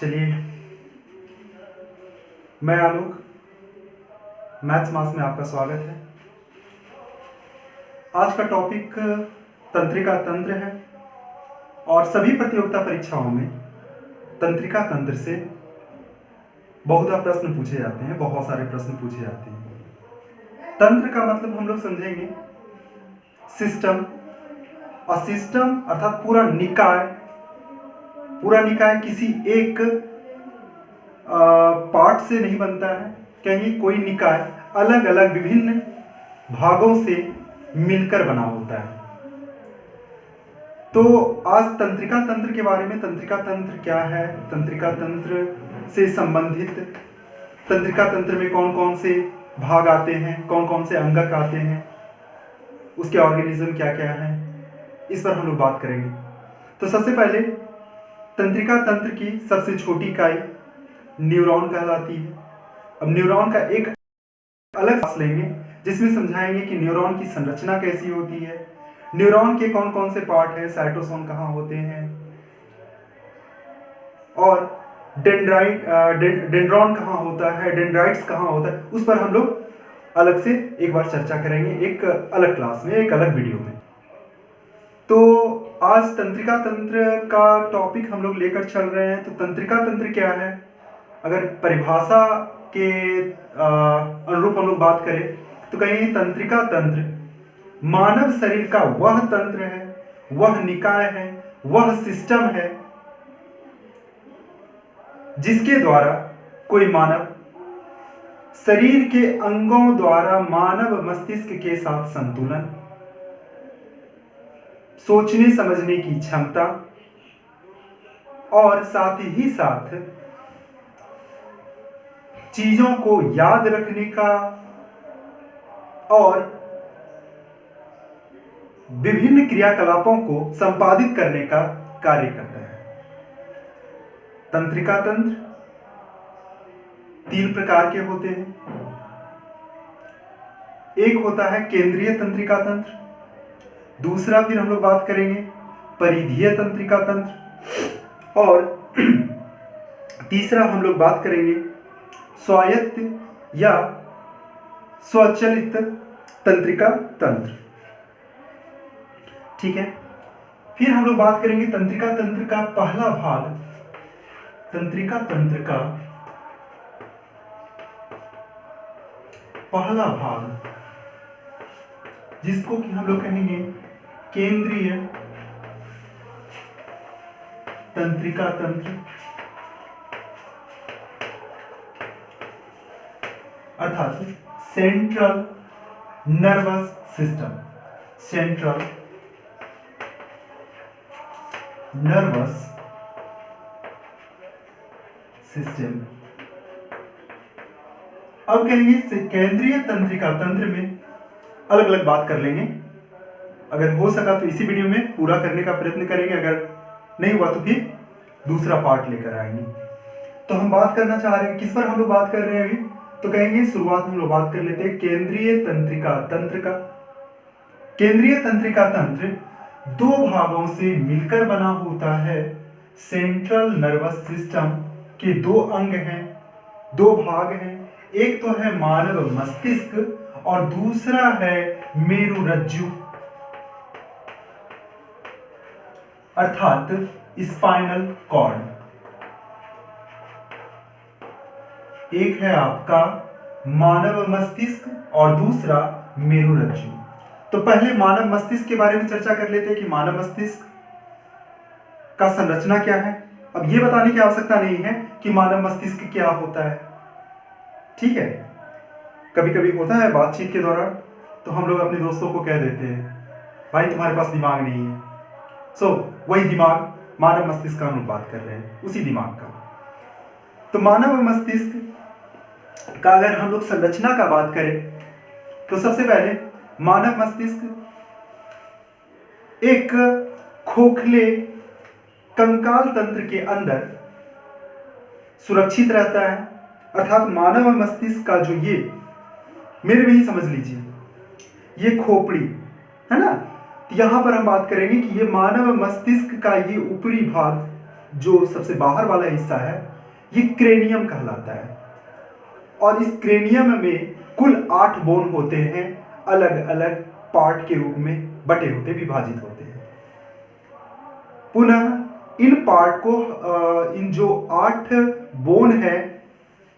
चलिए, मैं आलोक, मैथ्स मास में आपका स्वागत है। आज का टॉपिक तंत्रिका तंत्र है और सभी प्रतियोगिता परीक्षाओं में तंत्रिका तंत्र से बहुधा प्रश्न पूछे जाते हैं, बहुत सारे प्रश्न पूछे जाते हैं। तंत्र का मतलब हम लोग समझेंगे सिस्टम, और सिस्टम अर्थात पूरा निकाय किसी एक पार्ट से नहीं बनता है। कहीं कोई निकाय अलग अलग विभिन्न भागों से मिलकर बना होता है। तो आज तंत्रिका तंत्र के बारे में, तंत्रिका तंत्र क्या है, तंत्रिका तंत्र से संबंधित तंत्रिका तंत्र में कौन कौन से भाग आते हैं, कौन कौन से अंगक आते हैं, उसके ऑर्गेनिज्म क्या क्या है, इस पर हम लोग बात करेंगे। तो सबसे पहले तंत्रिका तंत्र की सबसे छोटी इकाई न्यूरॉन कहलाती है। अब न्यूरॉन का एक अलग क्लास लेंगे जिसमें समझाएंगे कि न्यूरॉन की संरचना कैसी होती है, न्यूरॉन के कौन कौन से पार्ट हैं, साइटोसोम कहाँ होते हैं, और डेंड्रॉन कहाँ होता है, डेंड्राइट्स कहाँ होता है, उस पर हम लोग अलग से एक बार चर्चा करेंगे, एक अलग क्लास में, एक अलग वीडियो में। तो आज तंत्रिका तंत्र का टॉपिक हम लोग लेकर चल रहे हैं। तो तंत्रिका तंत्र क्या है, अगर परिभाषा के अनुरूप हम लोग बात करें तो कहेंगे तंत्रिका तंत्र मानव शरीर का वह तंत्र है, वह निकाय है, वह सिस्टम है जिसके द्वारा कोई मानव शरीर के अंगों द्वारा मानव मस्तिष्क के साथ संतुलन, सोचने समझने की क्षमता और साथ ही साथ चीजों को याद रखने का और विभिन्न क्रियाकलापों को संपादित करने का कार्य करता है। तंत्रिका तंत्र 3 प्रकार के होते हैं। एक होता है केंद्रीय तंत्रिका तंत्र, दूसरा फिर हम लोग बात करेंगे परिधीय तंत्रिका तंत्र, और तीसरा हम लोग बात करेंगे स्वायत्त या स्वचालित तंत्रिका तंत्र। ठीक है, फिर हम लोग बात करेंगे तंत्रिका तंत्र का पहला भाग, तंत्रिका तंत्र का पहला भाग जिसको कि हम लोग कहेंगे केंद्रीय तंत्रिका तंत्र, अर्थात central nervous system, central nervous system. अब कहेंगे केंद्रीय तंत्रिका तंत्र में अलग अलग बात कर लेंगे। अगर हो सका तो इसी वीडियो में पूरा करने का प्रयत्न करेंगे, अगर नहीं हुआ तो फिर दूसरा पार्ट लेकर आएंगे। तो हम बात करना चाह रहे हैं, किस पर हम लोग बात कर रहे हैं अभी, तो कहेंगे शुरुआत हम लोग बात कर लेते हैं केंद्रीय तंत्रिका तंत्र का। केंद्रीय तंत्रिका तंत्र 2 भागों से मिलकर बना होता है। सेंट्रल नर्वस सिस्टम के 2 अंग हैं, 2 भाग हैं। एक तो है मानव मस्तिष्क और दूसरा है मेरुरज्जु, अर्थात स्पाइनल कॉर्ड। एक है आपका मानव मस्तिष्क और दूसरा मेरुरज्जु। तो पहले मानव मस्तिष्क के बारे में चर्चा कर लेते हैं कि मानव मस्तिष्क का संरचना क्या है। अब ये बताने की आवश्यकता नहीं है कि मानव मस्तिष्क क्या होता है, ठीक है। कभी कभी होता है बातचीत के दौरान, तो हम लोग अपने दोस्तों को कह देते हैं भाई तुम्हारे पास दिमाग नहीं है। वही दिमाग, मानव मस्तिष्क का हम बात कर रहे हैं, उसी दिमाग का। तो मानव मस्तिष्क का अगर हम लोग संरचना का बात करें तो सबसे पहले मानव मस्तिष्क एक खोखले कंकाल तंत्र के अंदर सुरक्षित रहता है। अर्थात मानव मस्तिष्क का जो ये, मेरे में ही समझ लीजिए, ये खोपड़ी है ना, यहां पर हम बात करेंगे कि ये मानव मस्तिष्क का ये ऊपरी भाग जो सबसे बाहर वाला हिस्सा है ये क्रेनियम कहलाता है। और इस क्रेनियम में कुल 8 बोन होते हैं, अलग अलग पार्ट के रूप में बटे होते, विभाजित होते हैं। पुनः इन पार्ट को इन जो 8 बोन है,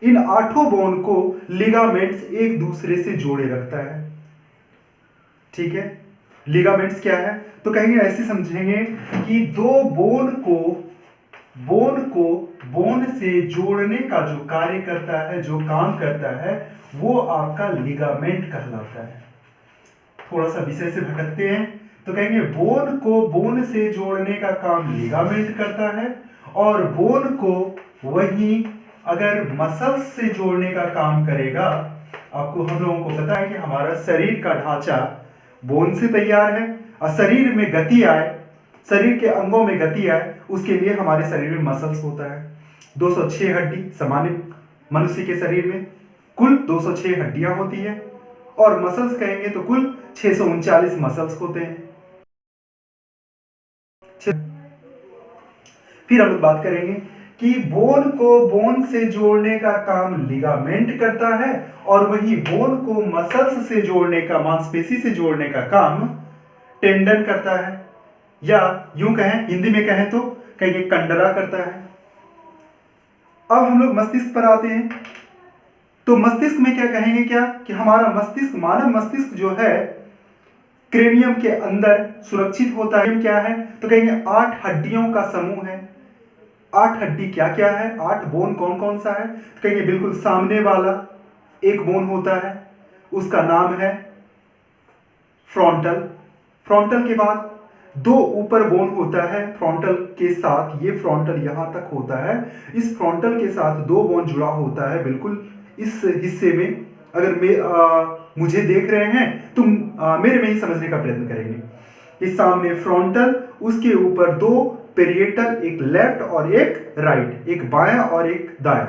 इन 8 बोन को लिगामेंट्स एक दूसरे से जोड़े रखता है। ठीक है, लिगामेंट्स क्या है? तो कहेंगे, ऐसे समझेंगे कि दो बोन से जोड़ने का जो कार्य करता है, जो काम करता है, वो आपका लिगामेंट कहलाता है। थोड़ा सा विषय से भटकते हैं, तो कहेंगे बोन को बोन से जोड़ने का काम लिगामेंट करता है, और बोन को वही अगर मसल्स से जोड़ने का काम करेगा। आपको, हम लोगों को पता है कि हमारा शरीर का ढांचा बोन से तैयार है, और शरीर में गति आए, शरीर के अंगों में गति आए, उसके लिए हमारे शरीर में मसल्स होता है। 206 हड्डी सामान्य मनुष्य के शरीर में कुल 206 हड्डियां होती है, और मसल्स कहेंगे तो कुल 639 मसल्स होते हैं। फिर हम लोग बात करेंगे कि बोन को बोन से जोड़ने का काम लिगामेंट करता है, और वही बोन को मसल्स से जोड़ने का, मांसपेशी से जोड़ने का काम टेंडन करता है, या यूं कहें, हिंदी में कहें तो कहेंगे कंडरा करता है। अब हम लोग मस्तिष्क पर आते हैं, तो मस्तिष्क में क्या कहेंगे, क्या कि हमारा मस्तिष्क, मानव मस्तिष्क जो है, क्रेनियम के अंदर सुरक्षित होता है। क्या है? तो कहेंगे 8 हड्डियों का समूह है। 8 हड्डी क्या क्या है? 8 बोन कौन कौन सा है? तो कहेंगे बिल्कुल सामने वाला एक बोन होता है, उसका नाम है फ्रंटल। फ्रंटल के बाद 2 ऊपर बोन होता है फ्रंटल के साथ, ये फ्रंटल यहां तक होता है। इस फ्रंटल के साथ 2 बोन जुड़ा होता है बिल्कुल इस हिस्से में। अगर मुझे देख रहे हैं तो मेरे में ही समझने का प्रयत्न करेंगे। इस सामने फ्रंटल, उसके ऊपर 2 पेरिएटल, एक लेफ्ट और एक राइट, एक बायां और एक दायां।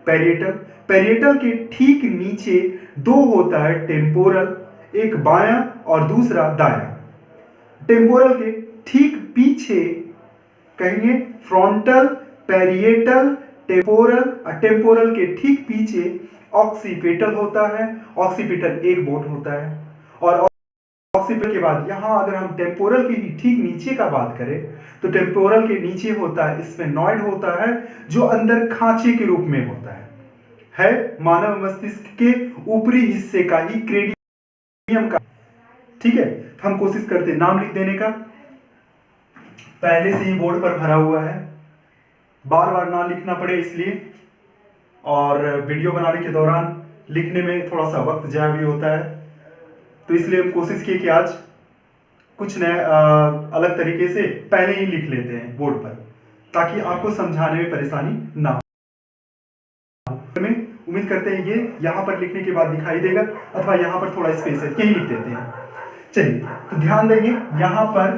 पेरिएटल के ठीक नीचे 2 होता है टेम्पोरल, एक बायां और दूसरा दायां। टेम्पोरल के ठीक पीछे कहेंगे फ्रंटल, पेरिएटल, टेम्पोरल, और टेम्पोरल के ठीक पीछे ऑक्सीपिटल होता है। ऑक्सीपिटल एक बोन होता है, और ऑक्सीपिटल के बाद यहां अगर हम टेम्पोरल के ही ठीक नीचे का बात करें, तो टेम्पोरल के नीचे होता है स्फेनॉइड होता है, जो अंदर खांचे के रूप में होता है मानव मस्तिष्क के ऊपरी हिस्से का ही क्रेनियम का। ठीक है, तो हम कोशिश करते हैं नाम लिख देने का। पहले से ही बोर्ड पर भरा हुआ है, बार बार ना लिखना पड़े इसलिए, और वीडियो बनाने के दौरान लिखने में थोड़ा सा वक्त जाया भी होता है, तो इसलिए हम कोशिश किए कि आज कुछ नए अलग तरीके से पहले ही लिख लेते हैं बोर्ड पर, ताकि आपको समझाने में परेशानी ना हो। उम्मीद करते हैं ये यहाँ पर लिखने के बाद दिखाई देगा, अथवा यहाँ पर थोड़ा स्पेस है, यही लिख देते हैं। चलिए, तो ध्यान देंगे यहाँ पर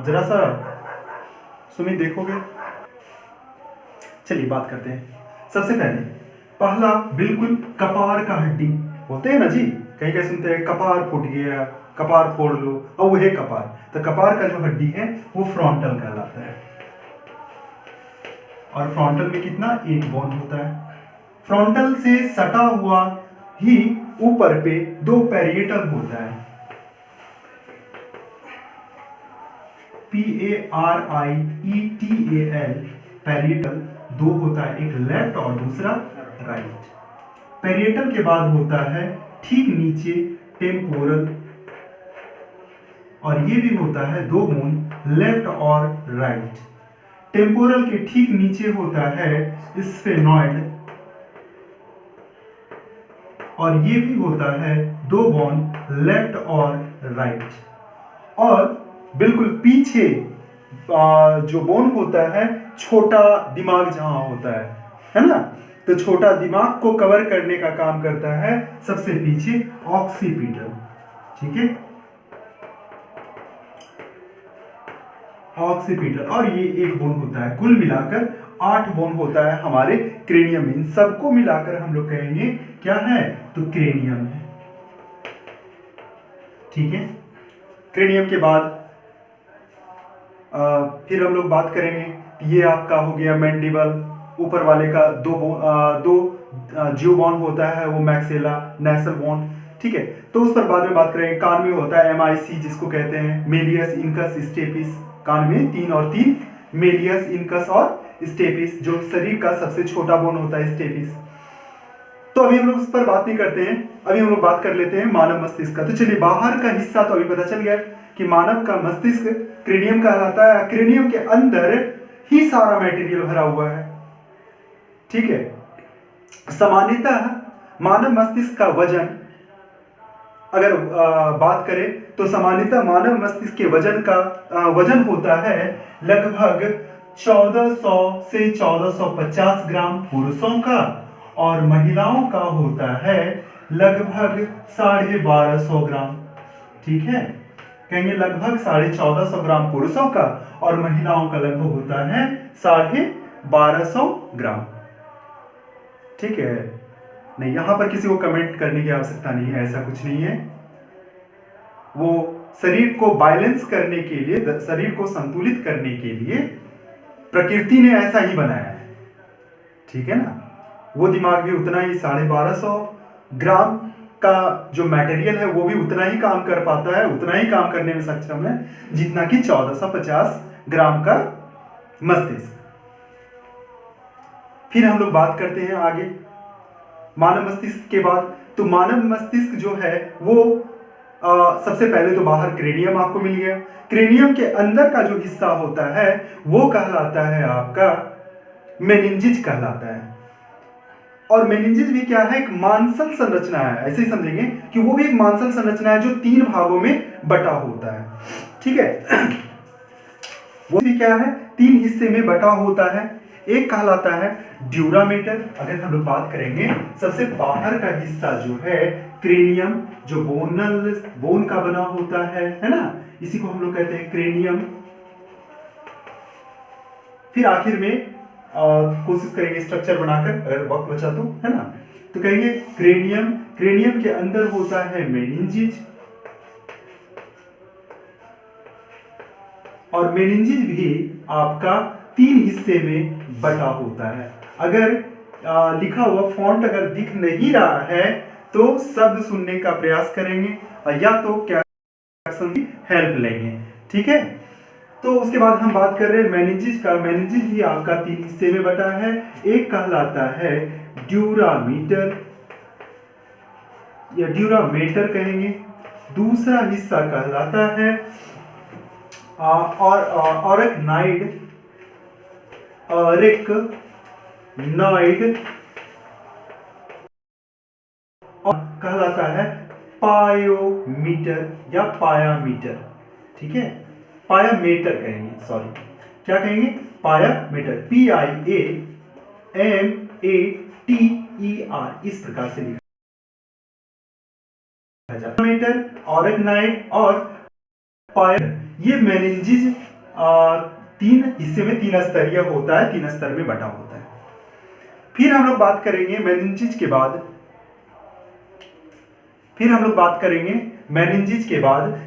जरा सा सुमित देखोगे। चलिए बात करते हैं। सबसे पहले पहला बिल्कुल कपार का हड्डी होते हैं ना जी, कहीं कहीं सुनते हैं कपार फूट गया, कपार फोड़ लो, और वो है कपार। तो कपार का जो हड्डी है वो फ्रंटल कहलाता है, और फ्रंटल में कितना? एक बोन होता है। फ्रंटल से सटा हुआ ही ऊपर पे 2 पेरिएटल होता है, PARIETAL, पेरिएटल 2 होता है, एक लेफ्ट और दूसरा राइट। पेरिएटल के बाद होता है ठीक नीचे टेम्पोरल, और ये भी होता है 2 बोन, लेफ्ट और राइट। टेम्पोरल के ठीक नीचे होता है स्फेनॉइड, और ये भी होता है 2 बोन, लेफ्ट और राइट। और बिल्कुल पीछे जो बोन होता है, छोटा दिमाग जहां होता है ना, तो छोटा दिमाग को कवर करने का काम करता है सबसे पीछे ऑक्सीपिटल। ठीक है, ऑक्सीपिटल, और ये एक बोन होता है। कुल मिलाकर 8 बोन होता है हमारे क्रेनियम में। इन सबको मिलाकर हम लोग कहेंगे क्या है? तो क्रेनियम है। ठीक है, क्रेनियम के बाद फिर हम लोग बात करेंगे, ये आपका हो गया मैंडिबल, ऊपर वाले का दो जियो बोन होता है वो मैक्सेला नेसल बोन, ठीक है। तो उस पर बाद में बात करेंगे। कान में होता है MIC जिसको कहते हैं मेलियस इंकस स्टेपिस, कान में 3 और 3 मेलियस इंकस और स्टेपिस, जो शरीर का सबसे छोटा बोन होता है स्टेपिस। तो अभी हम लोग उस पर बात नहीं करते हैं, अभी हम लोग बात कर लेते हैं मानव मस्तिष्क का। तो चलिए, बाहर का हिस्सा तो अभी पता चल गया कि मानव का मस्तिष्क क्रेनियम कहलाता है, क्रेनियम के अंदर ही सारा मटेरियल भरा हुआ है, ठीक है। सामान्यतः मानव मस्तिष्क का वजन अगर बात करें तो सामान्यतः मानव मस्तिष्क के वजन होता है लगभग 1400 से 1450 ग्राम पुरुषों का, और महिलाओं का होता है लगभग 1250 ग्राम, ठीक है। कहेंगे लगभग 1450 ग्राम पुरुषों का और महिलाओं का लगभग होता है 1250 ग्राम, ठीक है। नहीं, यहां पर किसी को कमेंट करने की आवश्यकता नहीं है, ऐसा कुछ नहीं है। वो शरीर को बैलेंस करने के लिए, शरीर को संतुलित करने के लिए प्रकृति ने ऐसा ही बनाया है, ठीक है ना। वो दिमाग भी उतना ही 1250 ग्राम का जो मटेरियल है वो भी उतना ही काम कर पाता है, उतना ही काम करने में सक्षम है जितना कि 1450 ग्राम का मस्तिष्क। फिर हम लोग बात करते हैं आगे मानव मस्तिष्क के बाद। तो मानव मस्तिष्क जो है वो सबसे पहले तो बाहर क्रेनियम आपको मिल गया। क्रेनियम के अंदर का जो हिस्सा होता है वो कहलाता है आपका मेनिंजेस कहलाता है। और मेनिंजेस भी क्या है, एक मांसल संरचना है, ऐसे ही समझेंगे कि वो भी एक मांसल संरचना है जो 3 भागों में बटा होता है, ठीक है। वो भी क्या है, 3 हिस्से में बटा होता है। एक कहलाता है ड्यूरामेटर। अगर हम लोग बात करेंगे, सबसे बाहर का हिस्सा जो है क्रेनियम, जो बोन का बना होता है ना, इसी को हम लोग कहते हैं क्रेनियम। फिर आखिर में कोशिश करेंगे स्ट्रक्चर बनाकर, अगर वक्त बचा तो, है ना। तो कहेंगे क्रेनियम, क्रेनियम के अंदर होता है मेनिंजेस, और मेनिंजेस भी आपका 3 हिस्से में बटा होता है। अगर लिखा हुआ फॉन्ट अगर दिख नहीं रहा है तो शब्द सुनने का प्रयास करेंगे, और या तो कैप्शन की हेल्प लेंगे, ठीक है। तो उसके बाद हम बात कर रहे हैं मेनिंजेस का। मेनिंजेस भी आपका 3 हिस्से में बटा है। एक कहलाता है ड्यूरामीटर या ड्यूरामेटर कहेंगे, दूसरा हिस्सा कहलाता है ऑरेक्नॉइड और कहलाता है पायोमीटर या पायामीटर, ठीक है। पायामीटर कहेंगे, सॉरी, क्या कहेंगे, पायामीटर, PIAMATER, इस प्रकार से लिखा जाता है। मीटर, ऑरेक्नॉइड और पाया, ये मेनिंजेस 3 हिस्से में 3 स्तरीय होता है, 3 स्तर में बटा होता है। फिर हम लोग बात करेंगे मेनिंजेस के बाद,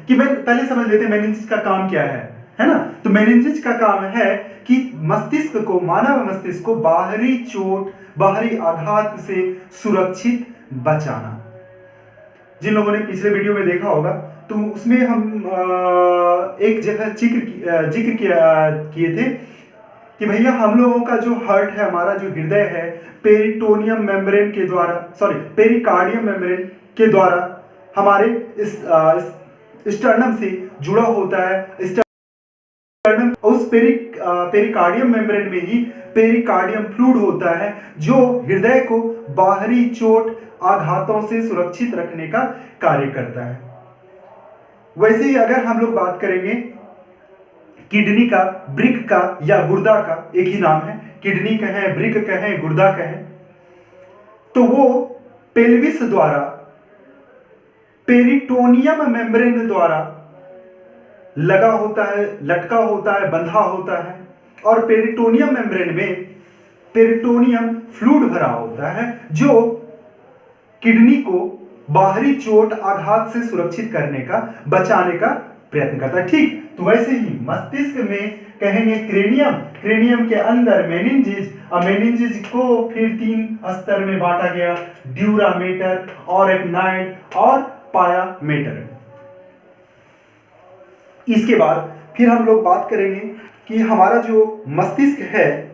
कि मैं पहले समझ लेते हैं मेनिंजेस का काम क्या है ना। तो मेनिंजेस का काम है कि मस्तिष्क को, मानव मस्तिष्क को बाहरी चोट, बाहरी आघात से सुरक्षित बचाना। जिन लोगों ने पिछले वीडियो में देखा होगा तो उसमें हम एक जगह जिक्र किए थे कि भैया हम लोगों का जो हार्ट है, हमारा जो हृदय है, पेरिटोनियम मेम्ब्रेन के द्वारा, पेरिकार्डियम मेम्ब्रेन के द्वारा हमारे स्टर्नम से जुड़ा होता है। स्टर्नम, उस पेरिकार्डियम मेम्ब्रेन में ही पेरिकार्डियम फ्लूइड होता है जो हृदय को बाहरी चोट, आघातों से सुरक्षित रखने का कार्य करता है। वैसे ही अगर हम लोग बात करेंगे किडनी का, वृक्क का या गुर्दा का, एक ही नाम है, किडनी कहें, वृक्क कहें, गुर्दा कहें, तो वो पेल्विस द्वारा, पेरिटोनियम मेम्ब्रेन द्वारा लगा होता है, लटका होता है, बंधा होता है। और पेरिटोनियम मेम्ब्रेन में पेरिटोनियम फ्लूइड भरा होता है जो किडनी को बाहरी चोट, आघात से सुरक्षित करने का, बचाने का प्रयत्न करता है। ठीक तो वैसे ही मस्तिष्क में कहेंगे क्रेनियम, क्रेनियम के अंदर मेनिंजेस, और मेनिंजेस को फिर 3 स्तर में बांटा गया, ड्यूरामेटर और एक्नाइड और पायामेटर। इसके बाद फिर हम लोग बात करेंगे कि हमारा जो मस्तिष्क है,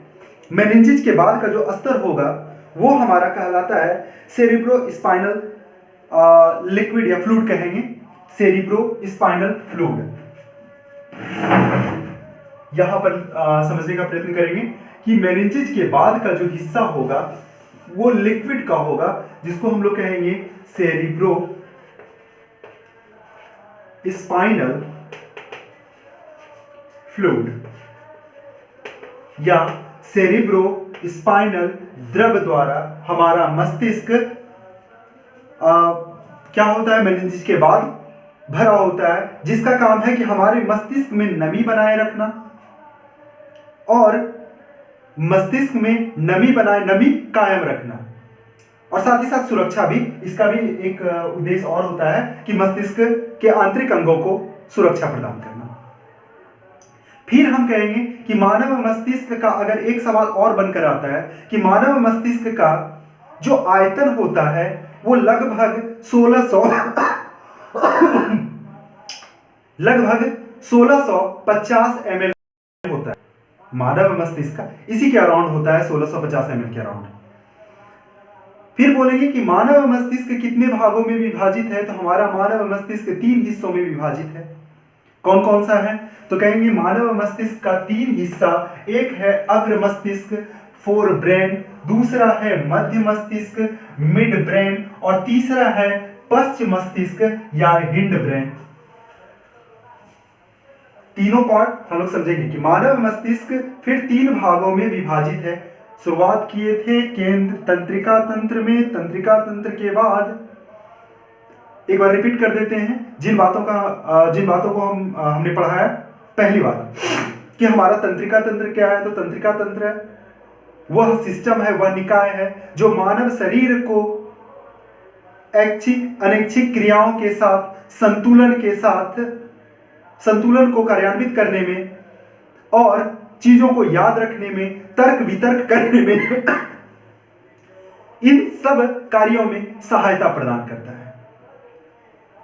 मेनिंजेस के बाद का जो स्तर होगा वो हमारा कहलाता है सेरिब्रो स्पाइनल लिक्विड या फ्लूइड कहेंगे, सेरिब्रो स्पाइनल फ्लूइड। यहां पर समझने का प्रयत्न करेंगे कि मेनिंजेस के बाद का जो हिस्सा होगा वो लिक्विड का होगा, जिसको हम लोग कहेंगे सेरिब्रो स्पाइनल फ्लूइड या सेरिब्रो स्पाइनल द्रव द्वारा हमारा मस्तिष्क क्या होता है, मेनिंजेस के बाद भरा होता है, जिसका काम है कि हमारे मस्तिष्क में नमी बनाए रखना और मस्तिष्क में नमी कायम रखना, और साथ ही साथ सुरक्षा भी। इसका भी एक उद्देश्य और होता है कि मस्तिष्क के आंतरिक अंगों को सुरक्षा प्रदान करना। फिर हम कहेंगे कि मानव मस्तिष्क का अगर एक सवाल और बनकर आता है कि मानव मस्तिष्क का जो आयतन होता है वो लगभग 1650 ml होता है। मानव मस्तिष्क का इसी के अराउंड होता है, 1650 ml के अराउंड। फिर बोलेंगे कि मानव मस्तिष्क कितने भागों में विभाजित है, तो हमारा मानव मस्तिष्क 3 हिस्सों में विभाजित है। कौन कौन सा है, तो कहेंगे मानव मस्तिष्क का 3 हिस्सा, एक है अग्र मस्तिष्क फोर ब्रेन, दूसरा है मध्य मस्तिष्क मिड ब्रेन, और तीसरा है पश्च मस्तिष्क या हिंड ब्रेन। तीनों पार्ट हम लोग समझेंगे कि मानव मस्तिष्क फिर 3 भागों में विभाजित है। शुरुआत किए थे केंद्र तंत्रिका तंत्र में, तंत्रिका तंत्र के बाद एक बार रिपीट कर देते हैं जिन बातों को हमने पढ़ा है। पहली बात कि हमारा तंत्रिका तंत्र क्या है, तो तंत्रिका तंत्र है वह सिस्टम है, वह निकाय है जो मानव शरीर को ऐच्छिक अनैच्छिक क्रियाओं के साथ संतुलन को कार्यान्वित करने में और चीजों को याद रखने में, तर्क वितर्क करने में इन सब कार्यों में सहायता प्रदान करता है।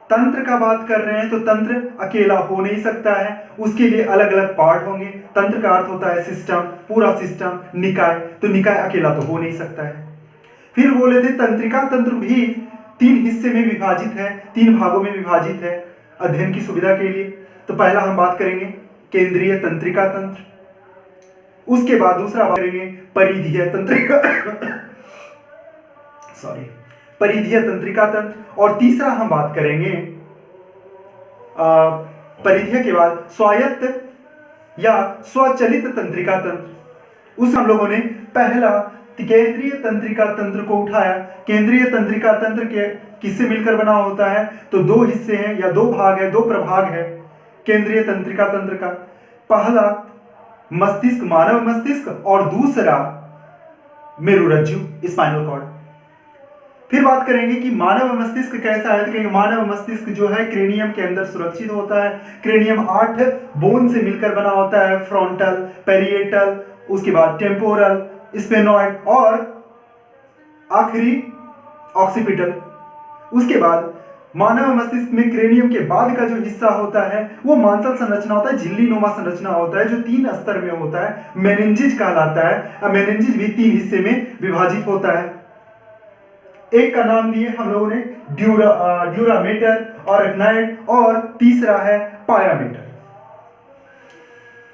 तंत्र का बात कर रहे हैं तो तंत्र अकेला हो नहीं सकता है, उसके लिए अलग अलग पार्ट होंगे। तंत्र का अर्थ होता है सिस्टम, पूरा सिस्टम। निकाय, तो निकाय अकेला तो हो नहीं सकता है। फिर बोले थे तंत्रिका तंत्र भी 3 हिस्से में विभाजित है, 3 भागों में विभाजित है अध्ययन की सुविधा के लिए। तो पहला हम बात करेंगे केंद्रीय तंत्रिका तंत्र, उसके बाद दूसरा बात करेंगे परिधीय तंत्रिका परिधीय तंत्रिका तंत्र, और तीसरा हम बात करेंगे परिधीय के बाद स्वायत्त या स्वचालित तंत्रिका तंत्र। उस हम लोगों ने पहला केंद्रीय तंत्रिका तंत्र को उठाया। केंद्रीय तंत्रिका तंत्र के किससे मिलकर बना होता है, तो 2 हिस्से हैं या 2 भाग है, 2 प्रभाग है केंद्रीय तंत्रिका तंत्र का। पहला मस्तिष्क, मानव मस्तिष्क, और दूसरा मेरुरज्जु स्पाइनल कॉर्ड। फिर बात करेंगे कि मानव मस्तिष्क कैसा है, तो कहेंगे मानव मस्तिष्क जो है क्रेनियम के अंदर सुरक्षित होता है। क्रेनियम 8 बोन से मिलकर बना होता है, फ्रंटल, पेरिएटल, उसके बाद टेम्पोरल, स्फेनॉइड और आखिरी ऑक्सीपिटल। उसके बाद मानव मस्तिष्क में क्रेनियम के बाद का जो हिस्सा होता है वो मांसल संरचना होता है, झिल्ली नुमा संरचना होता है जो 3 स्तर में होता है, मेनिंजेस कहलाता है। मेनिंजेस भी 3 हिस्से में विभाजित होता है। एक का नाम दिए हम लोगों ने ड्यूरामेटर और एक्नाइड, और तीसरा है पायामेटर।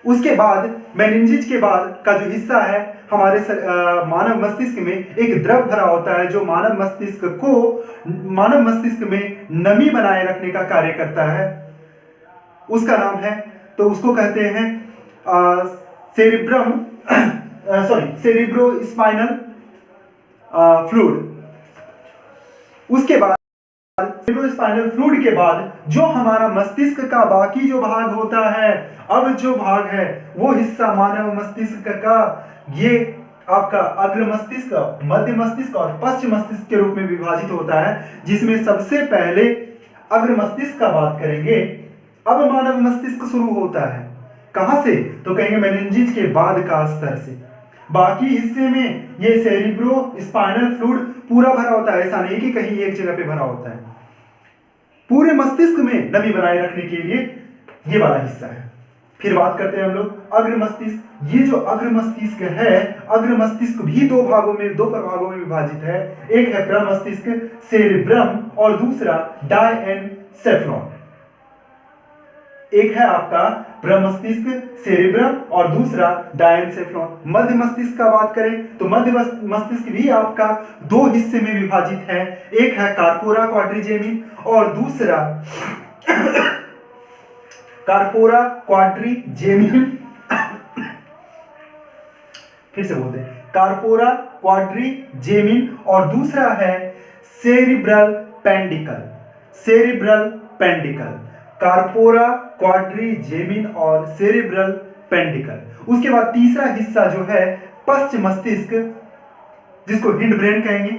उसके बाद मेनिंजेस के बाद का जो हिस्सा है हमारे मानव मस्तिष्क में एक द्रव भरा होता है जो मानव मस्तिष्क में नमी बनाए रखने का कार्य करता है। उसका नाम है, तो उसको कहते हैं सेरिब्रो स्पाइनल फ्लूइड। उसके बाद सेरिब्रोस्पाइनल फ्लूइड के बाद जो हमारा मस्तिष्क का बाकी जो भाग होता है, अब जो भाग है वो हिस्सा मानव मस्तिष्क का, ये आपका अग्र मस्तिष्क, मध्य मस्तिष्क और पश्च मस्तिष्क के रूप में विभाजित होता है। जिसमें सबसे पहले अग्र मस्तिष्क का बात करेंगे अब मानव मस्तिष्क शुरू होता है कहां से? तो कहेंगे मेनिंजेस के बाद का स्तर से। बाकी हिस्से में ये सेरिब्रो स्पाइनल फ्लूइड पूरा भरा होता है, ऐसा नहीं कि कहीं एक जगह पे भरा होता है। पूरे मस्तिष्क में नमी बनाए रखने के लिए ये वाला हिस्सा है। फिर बात करते हैं हम लोग अग्र मस्तिष्क। ये जो अग्र मस्तिष्क है, अग्र मस्तिष्क भी दो प्रभागों में विभाजित है। एक है प्रमस्तिष्क सेरिब्रम और दूसरा डायएनसेफ्लॉन। एक है आपका प्रमस्तिष्क सेरिब्रम और दूसरा डायएनसेफ्लॉन। मध्य मस्तिष्क का बात करें तो मध्य मस्तिष्क भी आपका दो हिस्से में विभाजित है। एक है कार्पोरा क्वाड्रिजेमिन और दूसरा कार्पोरा क्वाड्रिजेमिन फिर से बोलते हैं कार्पोरा क्वाड्रिजेमिन और दूसरा है सेरिब्रल पेंडिकल। सेरिब्रल पेंडिकल, कार्पोरा क्वाड्रिजेमिन और सेरिब्रल पेंडिकल। उसके बाद तीसरा हिस्सा जो है पश्च मस्तिष्क, जिसको हिंड ब्रेन कहेंगे,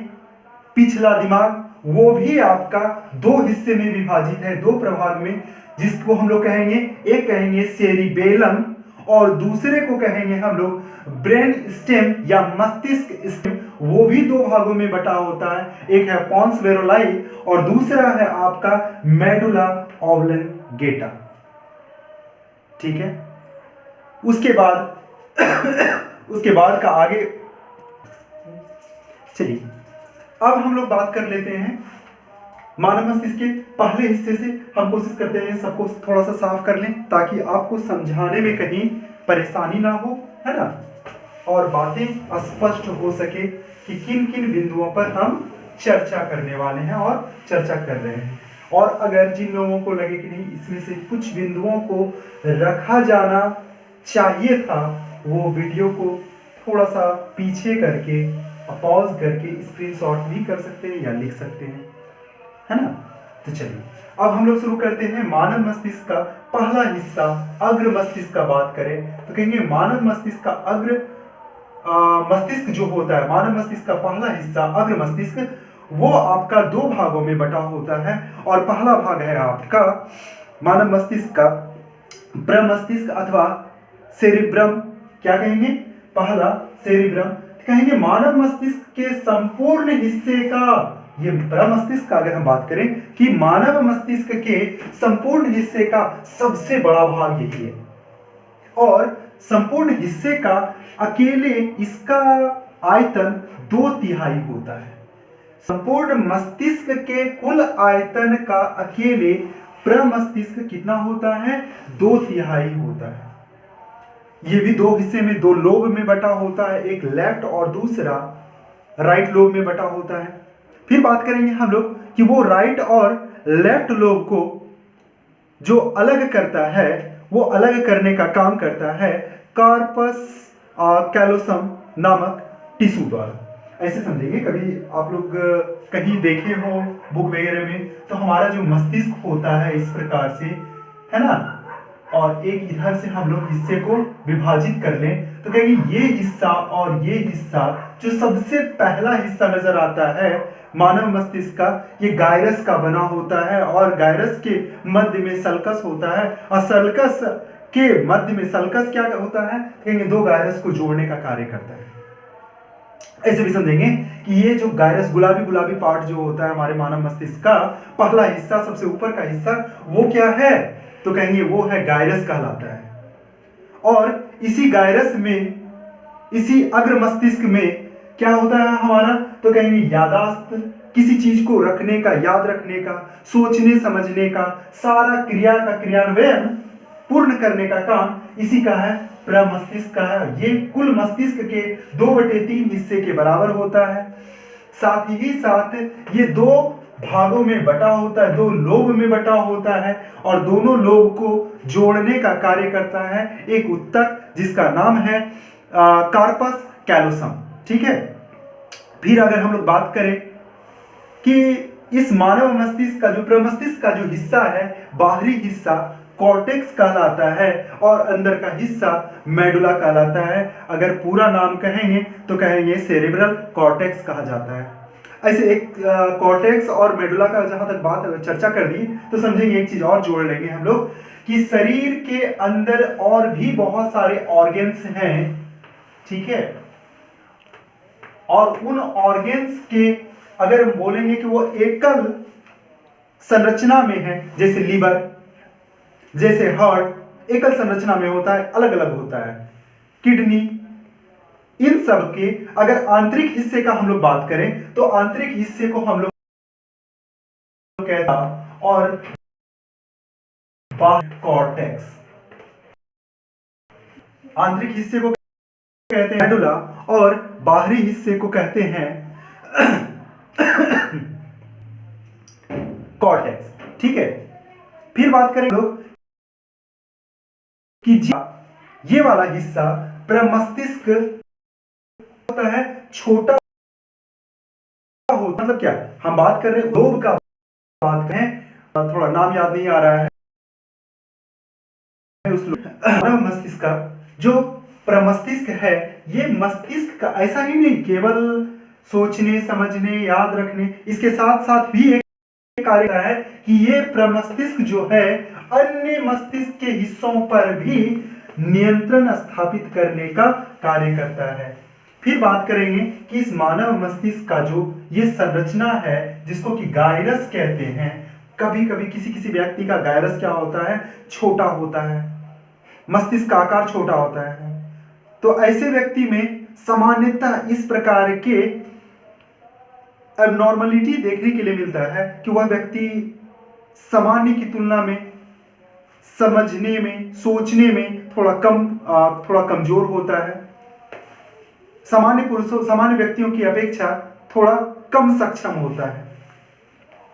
पिछला दिमाग, वो भी आपका दो हिस्से में विभाजित है, दो प्रभाग में, जिसको हम लोग कहेंगे, एक कहेंगे सेरिबेलम और दूसरे को कहेंगे हम लोग ब्रेन स्टेम या मस्तिष्क स्टेम। वो भी दो भागों में बटा होता है, एक है पॉन्स वेरोलाई और दूसरा है आपका मेडुला ऑब्लंगेटा। ठीक है, उसके बाद का आगे चलिए अब हम लोग बात कर लेते हैं मानव मस्तिष्क के पहले हिस्से से। हम कोशिश करते हैं सबको थोड़ा सा साफ कर लें ताकि आपको समझाने में कहीं परेशानी ना हो, है ना, और बातें स्पष्ट हो सके कि किन किन बिंदुओं पर हम चर्चा करने वाले हैं और चर्चा कर रहे हैं। और अगर जिन लोगों को लगे कि नहीं इसमें से कुछ बिंदुओं को रखा जाना चाहिए था, वो वीडियो को थोड़ा सा पीछे करके पॉज करके स्क्रीनशॉट भी कर सकते हैं या लिख सकते हैं, है ना। तो चलिए अब हम लोग शुरू करते हैं मानव मस्तिष्क का पहला हिस्सा अग्र मस्तिष्क का बात करें तो कहेंगे मानव मस्तिष्क का अग्र मस्तिष्क जो होता है, मानव मस्तिष्क का पहला हिस्सा अग्र मस्तिष्क, वो आपका दो भागों में बटा होता है। और पहला भाग है आपका मानव मस्तिष्क का प्रमस्तिष्क अथवा सेरिब्रम। क्या कहेंगे? पहला सेरिब्रम। कहेंगे मानव मस्तिष्क के संपूर्ण हिस्से का, ये प्रमस्तिष्क का अगर हम बात करें कि मानव मस्तिष्क के संपूर्ण हिस्से का सबसे बड़ा भाग यही है और संपूर्ण हिस्से का अकेले इसका आयतन 2/3 होता है। संपूर्ण मस्तिष्क के कुल आयतन का अकेले प्रमस्तिष्क कितना होता है? 2/3 होता है। ये भी दो हिस्से में, दो लोब में बटा होता है, एक लेफ्ट और दूसरा राइट लोब में बटा होता है। फिर बात करेंगे हम लोग कि वो राइट और लेफ्ट लोब को जो अलग करता है, वो अलग करने का काम करता है कार्पस कैलोसम नामक टिश्यू द्वारा। ऐसे समझेंगे, कभी आप लोग कहीं देखे हो बुक वगैरह में तो हमारा जो मस्तिष्क होता है इस प्रकार से, है ना, और एक इधर से हम लोग हिस्से को विभाजित कर लें तो कहेंगे ये हिस्सा और ये हिस्सा, जो सबसे पहला हिस्सा नजर आता है मानव मस्तिष्क का, ये गायरस का बना होता है और गायरस के मध्य में सल्कस होता है और सल्कस के मध्य में सल्कस क्या होता है? कहेंगे दो गायरस को जोड़ने का कार्य करता है। ऐसे भी समझेंगे कि ये जो गायरस गुलाबी पार्ट जो होता है हमारे मानव मस्तिष्क का पहला हिस्सा, सबसे ऊपर का हिस्सा, वो क्या है? तो कहेंगे वो है गायरस कहलाता है। और इसी गायरस में, इसी अग्र मस्तिष्क में क्या होता है हमारा? तो कहेंगे यादाश्त, किसी चीज को रखने का, याद रखने का, सोचने समझने का, सारा क्रिया का क्रियान्वयन पूर्ण करने का काम इसी का है, प्रमस्तिष्क का है। ये कुल मस्तिष्क के 2/3 हिस्से के बराबर होता है। साथ ही साथ ये दो भागों में बटा होता है, दो लोब में बटा होता है और दोनों लोब को जोड़ने का कार्य करता है एक उत्तक जिसका नाम है कार्पस कैलोसम। ठीक है। फिर अगर हम लोग बात करें कि इस मानव मस्तिष्क का, जो प्रमस्तिष्क का जो हिस्सा है, बाहरी हिस्सा कॉर्टेक्स कहलाता है और अंदर का हिस्सा मेडुला कहलाता है। अगर पूरा नाम कहेंगे तो कहेंगे सेरेब्रल कॉर्टेक्स कहा जाता है। ऐसे एक कॉर्टेक्स और मेडुला का जहां तक बात चर्चा कर दी, तो समझेंगे एक चीज और जोड़ लेंगे हम लोग कि शरीर के अंदर और भी बहुत सारे ऑर्गन्स हैं, ठीक है। और उन ऑर्गन्स के अगर हम बोलेंगे कि वो एकल संरचना में है, जैसे लीवर, जैसे हार्ट एकल संरचना में होता है, अलग अलग होता है, किडनी, इन सब के अगर आंतरिक हिस्से का हम लोग बात करें तो आंतरिक हिस्से को हम लोग कहते हैं और कॉर्टेक्स, आंतरिक हिस्से को कहते हैं मेडुला और बाहरी हिस्से को कहते हैं कॉर्टेक्स, ठीक है। फिर बात करें लोग कि ये वाला हिस्सा प्रमस्तिष्क होता है, छोटा होता, मतलब क्या हम बात कर रहे हैं लोब का, बात करें थोड़ा नाम याद नहीं आ रहा है उस मानव मस्तिष्क का जो प्रमस्तिष्क है, ये मस्तिष्क का ऐसा ही नहीं केवल सोचने समझने याद रखने, इसके साथ साथ भी एक कार्य है कि ये प्रमस्तिष्क जो है अन्य मस्तिष्क के हिस्सों पर भी नियंत्रण स्थापित करने का कार्य करता है। फिर बात करेंगे कि इस मानव मस्तिष्क का जो ये संरचना है जिसको कि गायरस कहते हैं, कभी कभी किसी किसी व्यक्ति का गायरस क्या होता है, छोटा होता है, मस्तिष्क का आकार छोटा होता है, तो ऐसे व्यक्ति में सामान्यतः इस प्रकार के एबनॉर्मलिटी देखने के लिए मिलता है कि वह व्यक्ति सामान्य की तुलना में समझने में सोचने में थोड़ा कमजोर होता है, सामान्य व्यक्तियों की अपेक्षा थोड़ा कम सक्षम होता है,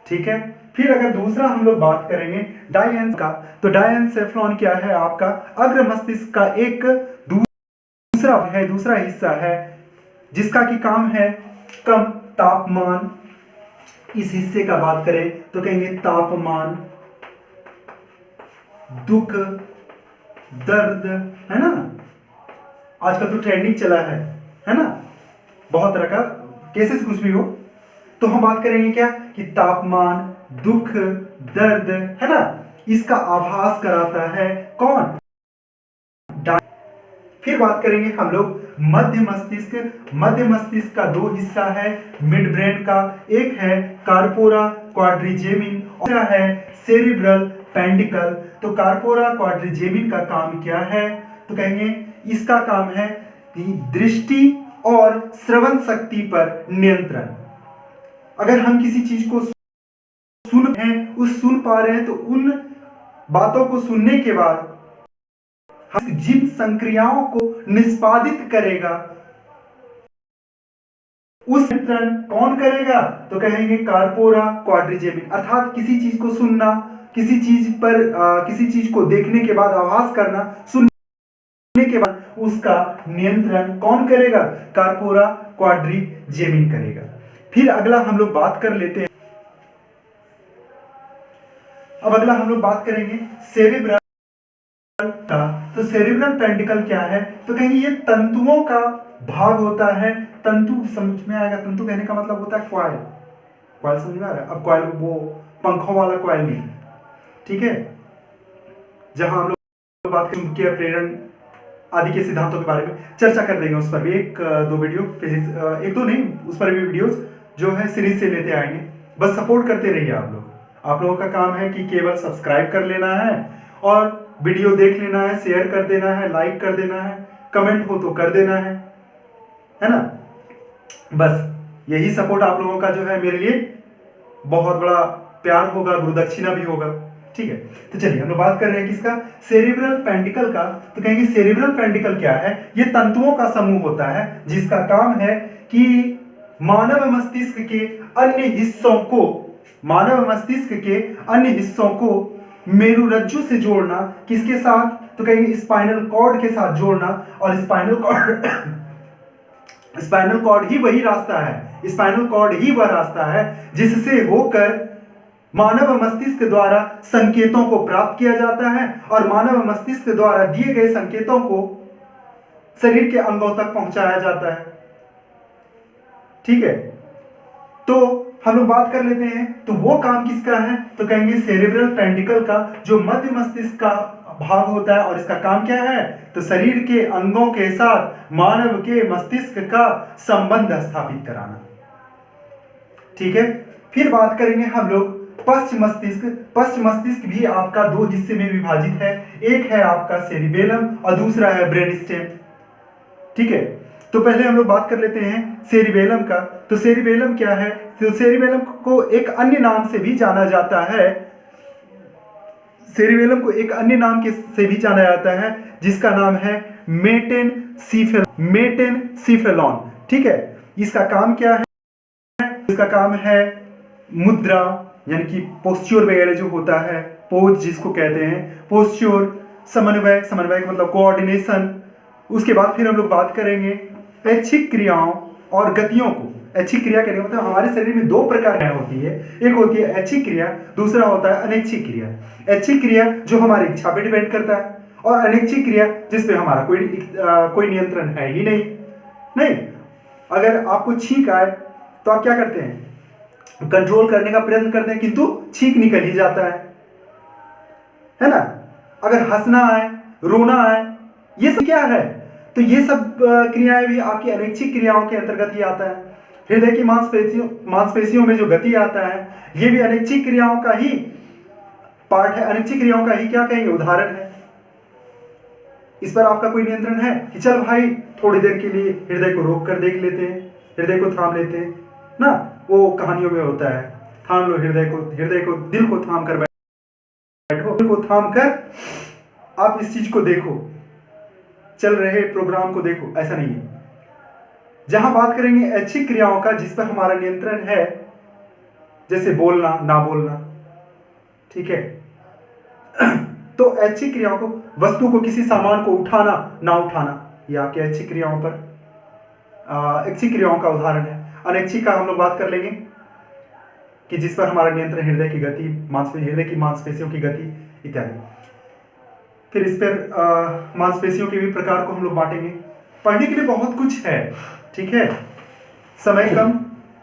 ठीक है। फिर अगर दूसरा हम लोग बात करेंगे डायन का, तो डायनसेफ्लॉन क्या है, आपका अग्र मस्तिष्क का एक दूसरा हिस्सा है जिसका कि काम है कम तापमान। इस हिस्से का बात करें तो कहेंगे तापमान, दुख, दर्द, है ना, आजकल तो ट्रेंडिंग चला है ना, बहुत तरह का केसेस कुछ भी हो, तो हम बात करेंगे क्या कि तापमान, दुख, दर्द, है ना, इसका आभास कराता है कौन, फिर बात करेंगे हम लोग मध्य मस्तिष्क। मध्य मस्तिष्क का दो हिस्सा है मिड ब्रेन का, एक है कार्पोरा क्वाड्रिजेमिन और दूसरा है सेरिब्रल पेंडिकल। तो कार्पोरा क्वाड्रिजेमिन का काम क्या है, तो कहेंगे इसका काम है कि दृष्टि और श्रवण शक्ति पर नियंत्रण। अगर हम किसी चीज को सुन पा रहे हैं तो उन बातों को सुनने के बाद हम जिन संक्रियाओं को निष्पादित करेगा उस नियंत्रण कौन करेगा, तो कहेंगे कार्पोरा क्वाड्रिजेमिन। अर्थात किसी चीज को सुनना, किसी चीज को देखने के बाद आभास करना, सुनने के बाद उसका नियंत्रण कौन करेगा, कार्पोरा क्वाड्रिजेमिन करेगा। फिर अगला हम लोग बात कर लेते हैं, अब अगला हम लोग बात करेंगे सेरिब्रल का। तो सेरिब्रल पेंडिकल क्या है, तो कहेंगे ये तंतुओं का भाग होता है। तंतु समझ में आएगा, तंतु कहने का मतलब होता है क्वाइल, क्वाइल समझ में आ रहा है। अब क्वाइल वो पंखों वाला क्वाइल नहीं, ठीक है, जहां हम लोग बात करेंगे चुंबकीय प्रेरण आदि के सिद्धांतों के बारे में चर्चा कर देंगे। उस पर भी एक दो वीडियो, फिजिक्स एक दो नहीं, उस पर भी वीडियोस जो है सीरीज से लेते आएंगे। बस सपोर्ट करते रहिए आप लोग। आप लोगों का काम है कि केवल सब्सक्राइब कर लेना है और वीडियो देख लेना है, शेयर कर देना है, लाइक कर देना है, कमेंट हो तो कर देना है ना। बस यही सपोर्ट आप लोगों का जो है मेरे लिए बहुत बड़ा प्यार होगा, गुरुदक्षिणा भी होगा, ठीक है। तो चलिए हम लोग बात कर रहे हैं किसका, सेरिब्रल पेंडिकल का। तो कहेंगे सेरिब्रल पेंडिकल क्या है, ये तंतुओं का समूह होता है जिसका काम है कि मानव मस्तिष्क के अन्य हिस्सों को मेरुरज्जु से जोड़ना, किसके साथ, तो कहेंगे स्पाइनल कॉर्ड के साथ जोड़ना। और स्पाइनल कॉर्ड ही वही रास्ता है, स्पाइनल कॉर्ड ही वह रास्ता है जिससे होकर मानव मस्तिष्क द्वारा संकेतों को प्राप्त किया जाता है और मानव मस्तिष्क द्वारा दिए गए संकेतों को शरीर के अंगों तक पहुंचाया जाता है, ठीक है। तो हम लोग बात कर लेते हैं, तो वो काम किसका है, तो कहेंगे सेरेब्रल पेंटिकल का, जो मध्य मस्तिष्क का भाग होता है। और इसका काम क्या है, तो शरीर के अंगों के साथ मानव के मस्तिष्क का संबंध स्थापित कराना। ठीक है। फिर बात करेंगे हम लोग पश्च मस्तिष्क। पश्च मस्तिष्क भी आपका दो हिस्से में विभाजित है, एक है आपका सेरिबेलम और दूसरा है ब्रेन स्टेम। ठीक है, तो पहले हम लोग बात कर लेते हैं सेरिबेलम का। तो सेरिबेलम क्या है, तो सेरिबेलम को एक अन्य नाम से भी जाना जाता है, सेरिबेलम को एक अन्य नाम के से भी जाना जाता है, जिसका नाम है मेटेनसीफेलॉन। ठीक है, इसका काम क्या है, इसका काम है मुद्रा, यानी कि पोस्च्योर वगैरह जो होता है, पोज जिसको कहते हैं, पोस्च्योर, समन्वय, समन्वय का मतलब कोऑर्डिनेशन। उसके बाद फिर हम लोग बात करेंगे ऐच्छिक क्रियाओं और गतियों को। ऐच्छिक क्रिया कहने का मतलब हमारे शरीर में दो प्रकार की होती है, एक होती है ऐच्छिक क्रिया, दूसरा होता है अनैच्छिक क्रिया। ऐच्छिक क्रिया जो हमारी इच्छा पे डिपेंड करता है, और अनैच्छिक क्रिया जिसपे हमारा कोई नियंत्रण है ही नहीं। अगर आपको छींक आए तो आप क्या करते हैं, कंट्रोल करने का प्रयत्न करते हैं, किंतु छींक निकल ही जाता है ना। अगर हंसना आए, रोना आए, ये सब क्या है, तो ये सब क्रियाएं भी आपकी अनैच्छिक क्रियाओं के अंतर्गत ही आता है। हृदय की मांसपेशियों में जो गति आता है, ये भी अनैच्छिक क्रियाओं का ही पार्ट है, अनैच्छिक क्रियाओं का ही क्या कहेंगे, उदाहरण है। इस पर आपका कोई नियंत्रण है कि चल भाई थोड़ी देर के लिए हृदय को रोक कर देख लेते हैं, हृदय को थाम लेते हैं ना, वो कहानियों में होता है, थाम लो हृदय को, दिल को थाम कर बैठो, दिल को थाम कर आप इस चीज को देखो, चल रहे प्रोग्राम को देखो, ऐसा नहीं है। जहां बात करेंगे ऐच्छिक क्रियाओं का, जिस पर हमारा नियंत्रण है, जैसे बोलना, ना बोलना। ठीक है, तो ऐच्छिक क्रियाओं को, वस्तु को, किसी सामान को उठाना, ना उठाना, ये आपके ऐच्छिक क्रियाओं पर, ऐच्छिक क्रियाओं का उदाहरण है। अनैच्छिक का हम लोग बात कर लेंगे कि जिस पर हमारा नियंत्रण हृदय की गति, हृदय की मांसपेशियों की गति इत्यादि। फिर इस पर मांसपेशियों के भी प्रकार को हम लोग बांटेंगे। पढ़ने के लिए बहुत कुछ है, ठीक है, समय कम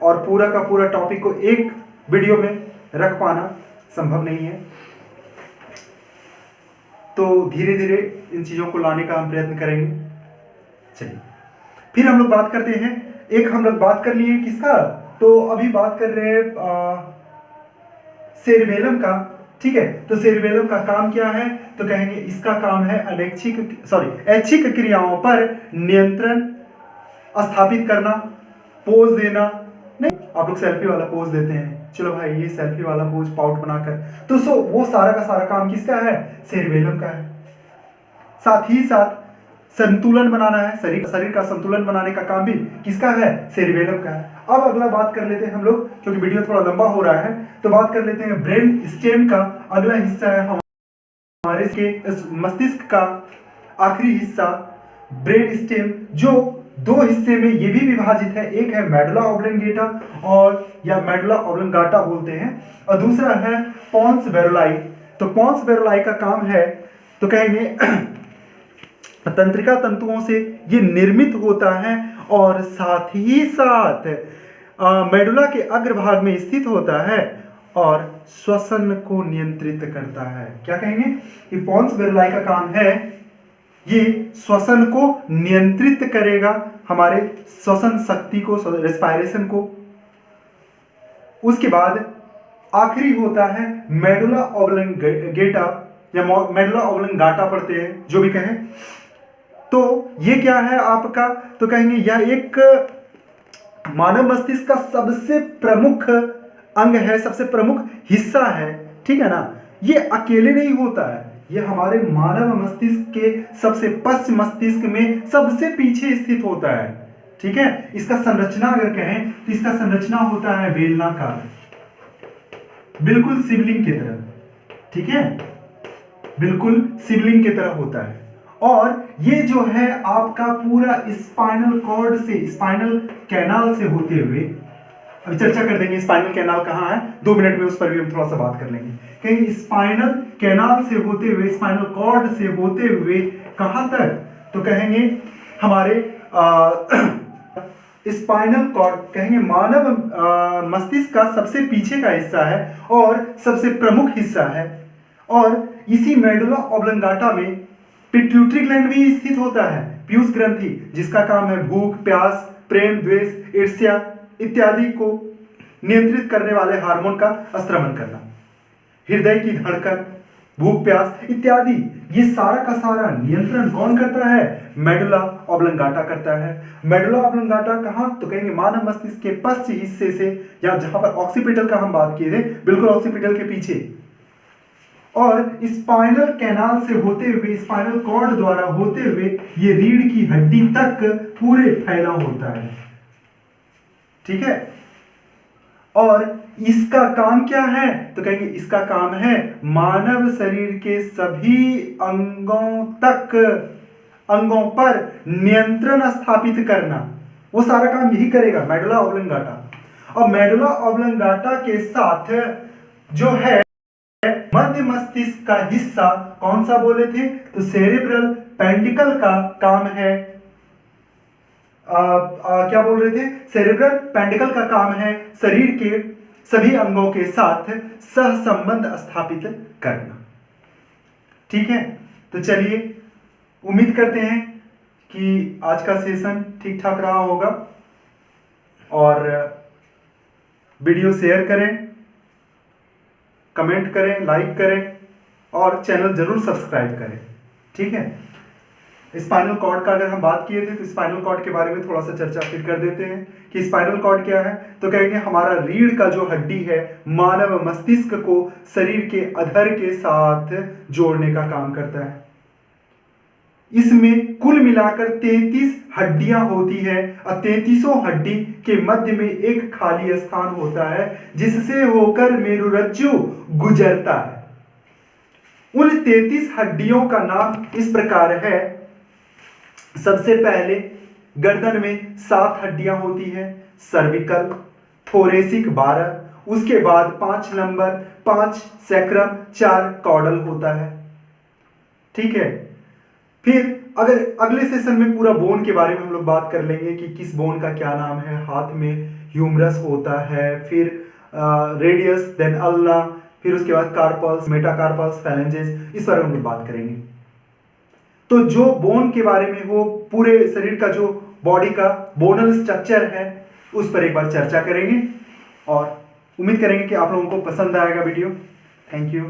और पूरा का पूरा टॉपिक को एक वीडियो में रख पाना संभव नहीं है, तो धीरे धीरे इन चीजों को लाने का हम प्रयत्न करेंगे। चलिए, फिर हम लोग बात करते हैं, एक हम लोग बात कर लिए किसका, तो अभी बात कर रहे हैं सेरिबेलम का। ठीक है, तो सेरिबेलम का काम क्या है, तो कहेंगे इसका काम है ऐच्छिक क्रियाओं पर नियंत्रण स्थापित करना, पोज देना। नहीं, आप लोग सेल्फी वाला पोज देते हैं, चलो भाई ये सेल्फी वाला पोज पाउट बनाकर, तो वो सारा का सारा काम किसका है, सेरिबेलम का है। साथ ही साथ संतुलन बनाना है, शरीर का संतुलन बनाने का काम भी किसका है, सेरिबेलम का है। अब अगला बात कर लेते हैं हम लोग, क्योंकि वीडियो थोड़ा लंबा हो रहा है, तो बात कर लेते हैं ब्रेन स्टेम का। अगला हिस्सा है हमारे मस्तिष्क का आखिरी हिस्सा ब्रेन स्टेम, जो दो हिस्से में ये भी विभाजित है, एक है मेडुला ऑब्लिंगेटा और या मेडुला ऑब्लिंगाटा बोलते हैं, और दूसरा है पोन्स वेरुलाई। तो पोन्स वेरुलाई का काम है, तो कहेंगे तंत्रिका तंतुओं से ये निर्मित होता है, और साथ ही साथ मेडुला के अग्रभाग में स्थित होता है और श्वसन को नियंत्रित करता है। क्या कहेंगे, कि पोन्स वेरुलाई का काम है, ये श्वसन को नियंत्रित करेगा, हमारे श्वसन शक्ति को, रेस्पिरेशन को। उसके बाद आखिरी होता है मेडुला ऑब्लिंगेटा या मेडुला ऑब्लिंगाटा पढ़ते हैं, जो भी कहें। तो ये क्या है आपका, तो कहेंगे यह एक मानव मस्तिष्क का सबसे प्रमुख अंग है, सबसे प्रमुख हिस्सा है। ठीक है ना, ये अकेले नहीं होता है, ये हमारे मानव मस्तिष्क के सबसे पश्च मस्तिष्क में सबसे पीछे स्थित होता है। ठीक है, इसका संरचना अगर कहें तो इसका संरचना होता है बेलनाकार, बिल्कुल शिवलिंग की तरह। ठीक है, बिल्कुल शिवलिंग की तरह होता है, और ये जो है आपका पूरा स्पाइनल कॉर्ड से, स्पाइनल कैनाल से होते हुए, अभी चर्चा कर देंगे स्पाइनल कैनाल कहाँ है, 2 मिनट में उस पर भी हम थोड़ा सा बात कर लेंगे। कहेंगे स्पाइनल कैनाल से होते हुए, स्पाइनल कॉर्ड से होते हुए कहाँ तक, तो कहेंगे हमारे स्पाइनल कॉर्ड कहेंगे मानव मस्तिष्क का सबसे पीछे का हिस्सा है और सबसे प्रमुख हिस्सा है। और इसी मेडुला ऑब्लंगाटा में पिट्यूटरी ग्लैंड भी स्थित होता है, पीयूष ग्रंथि, जिसका काम है भूख, प्यास, प्रेम, द्वेष, ईर्ष्या इत्यादि को नियंत्रित करने वाले हार्मोन का स्त्रमण करना। हृदय की धड़कन, भूख, प्यास इत्यादि ये सारा का सारा नियंत्रण कौन करता है? मेडुला ऑब्लंगाटा करता है। मेडुला ऑब्लंगाटा कहाँ? तो कहेंगे मानव मस्तिष्क के पश्चिमी हिस्से से, या जहां पर ऑक्सीपिटल का हम बात किए थे, बिल्कुल ऑक्सीपिटल के पीछे, और स्पाइनल कैनाल से होते हुए, स्पाइनल कॉर्ड द्वारा होते हुए ये रीढ़ की हड्डी तक पूरे फैला होता है। ठीक है। और इसका काम क्या है? तो कहेंगे इसका काम है मानव शरीर के सभी अंगों पर नियंत्रण स्थापित करना। वो सारा काम यही करेगा मेडुला ऑब्लंगाटा। और मेडुला ऑब्लंगाटा के साथ जो है मध्य मस्तिष्क का हिस्सा कौन सा बोले थे? तो सेरेब्रल पेंडिकल का काम है। क्या बोल रहे थे? सेरेब्रल पेंडिकल का काम है शरीर के सभी अंगों के साथ सहसंबंध स्थापित करना। ठीक है। तो चलिए, उम्मीद करते हैं कि आज का सेशन ठीक ठाक रहा होगा, और वीडियो शेयर करें, कमेंट करें, लाइक करें और चैनल जरूर सब्सक्राइब करें। ठीक है। स्पाइनल कॉर्ड का अगर हम बात किए थे तो स्पाइनल कॉर्ड के बारे में थोड़ा सा चर्चा फिर कर देते हैं कि स्पाइनल कॉर्ड क्या है। तो कहेंगे हमारा रीढ़ का जो हड्डी है मानव मस्तिष्क को शरीर के अधर के साथ जोड़ने का काम करता है। इसमें कुल मिलाकर 33 हड्डियां होती है और 33 हड्डी के मध्य में एक खाली स्थान होता है जिससे होकर मेरुरज्जु गुजरता है। उन 33 हड्डियों का नाम इस प्रकार है। सबसे पहले गर्दन में 7 हड्डियां होती हैं, सर्विकल, थोरेसिक 12, उसके बाद 5 नंबर, 5 सैक्रम, 4 कॉर्डल होता है। ठीक है। फिर अगर अगले सेशन में पूरा बोन के बारे में हम लोग बात कर लेंगे कि किस बोन का क्या नाम है। हाथ में ह्यूमरस होता है, फिर रेडियस, देन अल्ना, फिर उसके बाद कार्पल्स, मेटाकार्पल्स, फैलेंजेस, इस बारे में हम लोग बात करेंगे। तो जो बोन के बारे में, वो पूरे शरीर का जो बॉडी का बोनल स्ट्रक्चर है उस पर एक बार चर्चा करेंगे, और उम्मीद करेंगे कि आप लोगों को पसंद आएगा वीडियो। Thank you.